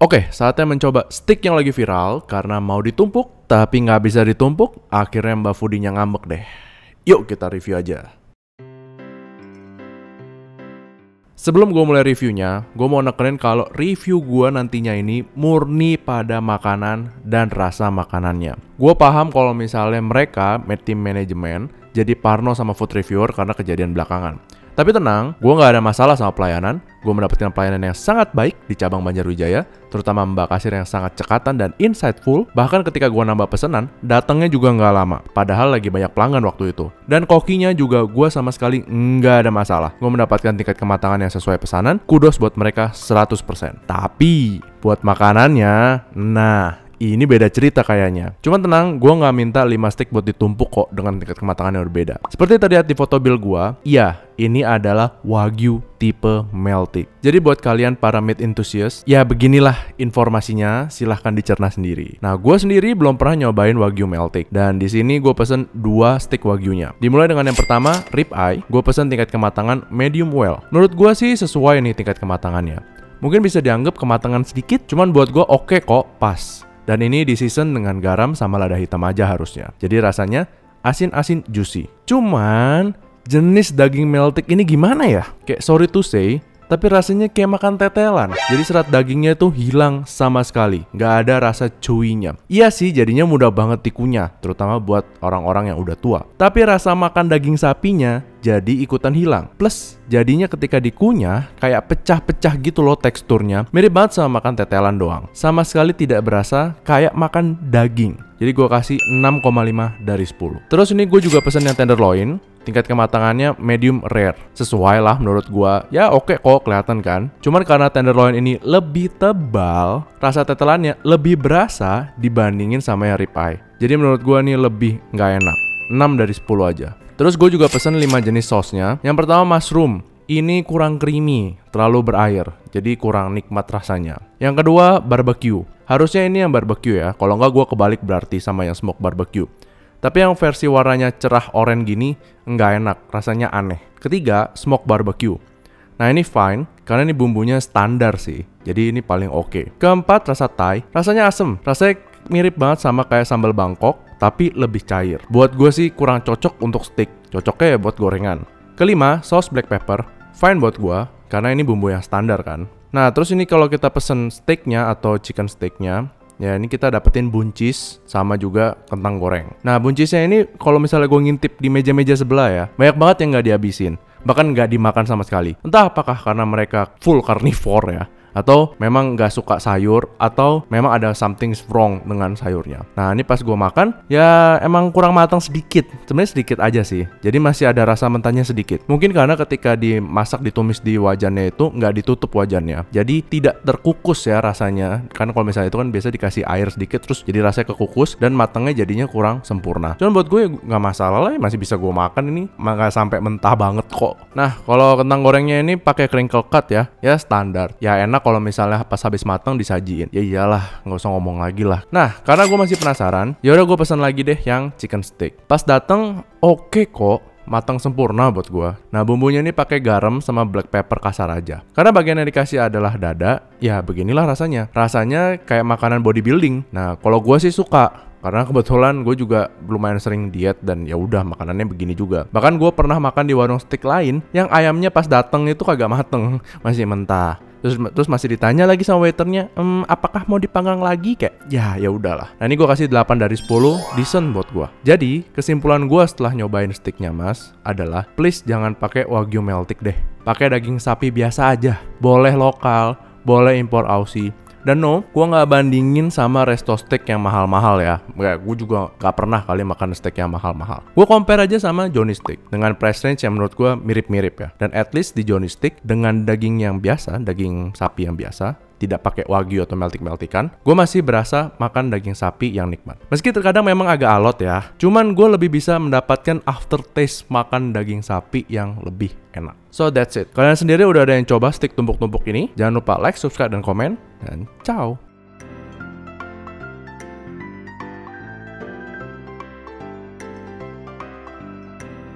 Oke, saatnya mencoba steak yang lagi viral karena mau ditumpuk tapi nggak bisa ditumpuk, akhirnya Mbak Foodinya ngambek deh. Yuk kita review aja. Sebelum gue mulai reviewnya, gue mau nekenin kalau review gue nantinya ini murni pada makanan dan rasa makanannya. Gue paham kalau misalnya mereka, tim manajemen, jadi parno sama food reviewer karena kejadian belakangan. Tapi tenang, gue gak ada masalah sama pelayanan. Gue mendapatkan pelayanan yang sangat baik di cabang Banjarwijaya, terutama Mbak Kasir yang sangat cekatan dan insightful. Bahkan ketika gue nambah pesanan, datangnya juga gak lama. Padahal lagi banyak pelanggan waktu itu. Dan kokinya juga gue sama sekali gak ada masalah. Gue mendapatkan tingkat kematangan yang sesuai pesanan. Kudos buat mereka 100%. Tapi buat makanannya, nah ini beda cerita kayaknya. Cuman tenang, gue nggak minta 5 stick buat ditumpuk kok dengan tingkat kematangan yang berbeda. Seperti terlihat di foto bill gue, iya, ini adalah Wagyu tipe Meltik. Jadi buat kalian para meat enthusiast, ya beginilah informasinya, silahkan dicerna sendiri. Nah, gue sendiri belum pernah nyobain Wagyu Meltik. Dan di sini gue pesen 2 stick Wagyunya. Dimulai dengan yang pertama, rib eye. Gue pesen tingkat kematangan medium well. Menurut gue sih sesuai nih tingkat kematangannya. Mungkin bisa dianggap kematangan sedikit, cuman buat gue oke kok, pas. Dan ini di season dengan garam sama lada hitam aja harusnya. Jadi rasanya asin-asin juicy. Cuman jenis daging Meltik ini gimana ya? Kayak sorry to say, tapi rasanya kayak makan tetelan. Jadi serat dagingnya tuh hilang sama sekali. Nggak ada rasa chewy-nya. Iya sih, jadinya mudah banget dikunyah, terutama buat orang-orang yang udah tua. Tapi rasa makan daging sapinya jadi ikutan hilang. Plus, jadinya ketika dikunyah, kayak pecah-pecah gitu loh teksturnya. Mirip banget sama makan tetelan doang. Sama sekali tidak berasa kayak makan daging. Jadi gue kasih 6,5 dari 10. Terus ini gue juga pesen yang tenderloin. Tingkat kematangannya medium rare. Sesuai lah menurut gua. Ya oke kok, kelihatan kan. Cuman karena tenderloin ini lebih tebal, rasa tetelannya lebih berasa dibandingin sama yang rib eye. Jadi menurut gua nih lebih nggak enak. 6 dari 10 aja. Terus gue juga pesen 5 jenis sausnya. Yang pertama mushroom. Ini kurang creamy, terlalu berair. Jadi kurang nikmat rasanya. Yang kedua barbecue. Harusnya ini yang barbecue ya. Kalau nggak gua kebalik berarti sama yang smoke barbecue. Tapi yang versi warnanya cerah oranye gini, nggak enak, rasanya aneh. Ketiga, smoke barbecue. Nah ini fine, karena ini bumbunya standar sih. Jadi ini paling oke. Keempat, rasa Thai. Rasanya asem, rasanya mirip banget sama kayak sambal Bangkok, tapi lebih cair. Buat gue sih kurang cocok untuk steak, cocoknya ya buat gorengan. Kelima, saus black pepper. Fine buat gue, karena ini bumbu yang standar kan. Nah terus ini kalau kita pesen steaknya atau chicken steaknya, ya ini kita dapetin buncis sama juga kentang goreng. Nah buncisnya ini kalau misalnya gue ngintip di meja-meja sebelah ya, banyak banget yang nggak dihabisin. Bahkan nggak dimakan sama sekali. Entah apakah karena mereka full carnivore ya, atau memang nggak suka sayur, atau memang ada something wrong dengan sayurnya. Nah ini pas gue makan, ya emang kurang matang sedikit. Sebenarnya sedikit aja sih. Jadi masih ada rasa mentahnya sedikit. Mungkin karena ketika dimasak, ditumis di wajannya itu nggak ditutup wajannya. Jadi tidak terkukus ya rasanya. Karena kalau misalnya itu kan biasa dikasih air sedikit, terus jadi rasanya kekukus dan matangnya jadinya kurang sempurna. Cuman buat gue nggak masalah lah, masih bisa gue makan ini. Nggak sampai mentah banget kok. Nah kalau kentang gorengnya ini pakai crinkle cut ya standar. Ya enak kalau misalnya pas habis matang disajiin. Ya iyalah, nggak usah ngomong lagi lah. Nah, karena gue masih penasaran, yaudah gue pesan lagi deh yang chicken steak. Pas dateng, oke kok, matang sempurna buat gue. Nah, bumbunya ini pakai garam sama black pepper kasar aja. Karena bagian yang dikasih adalah dada, ya beginilah rasanya. Rasanya kayak makanan bodybuilding. Nah, kalau gue sih suka. Karena kebetulan gue juga lumayan sering diet dan ya udah makanannya begini juga. Bahkan gue pernah makan di warung steak lain yang ayamnya pas dateng itu kagak mateng, masih mentah. Terus masih ditanya lagi sama waiternya, apakah mau dipanggang lagi? Kayak ya udahlah. Nah ini gue kasih 8 dari 10, decent buat gue. Jadi kesimpulan gue setelah nyobain steaknya mas adalah please jangan pakai Wagyu Meltik deh. Pakai daging sapi biasa aja. Boleh lokal, boleh impor Aussie. Dan no, gue gak bandingin sama resto steak yang mahal-mahal ya. Gue juga gak pernah kali makan steak yang mahal-mahal. Gue compare aja sama Johnny Steak dengan price range yang menurut gue mirip-mirip ya. Dan at least di Johnny Steak dengan daging yang biasa, daging sapi yang biasa, tidak pakai wagyu atau meltik-meltikan, gue masih berasa makan daging sapi yang nikmat. Meski terkadang memang agak alot ya, cuman gue lebih bisa mendapatkan aftertaste makan daging sapi yang lebih enak. So that's it. Kalian sendiri udah ada yang coba steak tumpuk-tumpuk ini? Jangan lupa like, subscribe, dan komen. Dan ciao!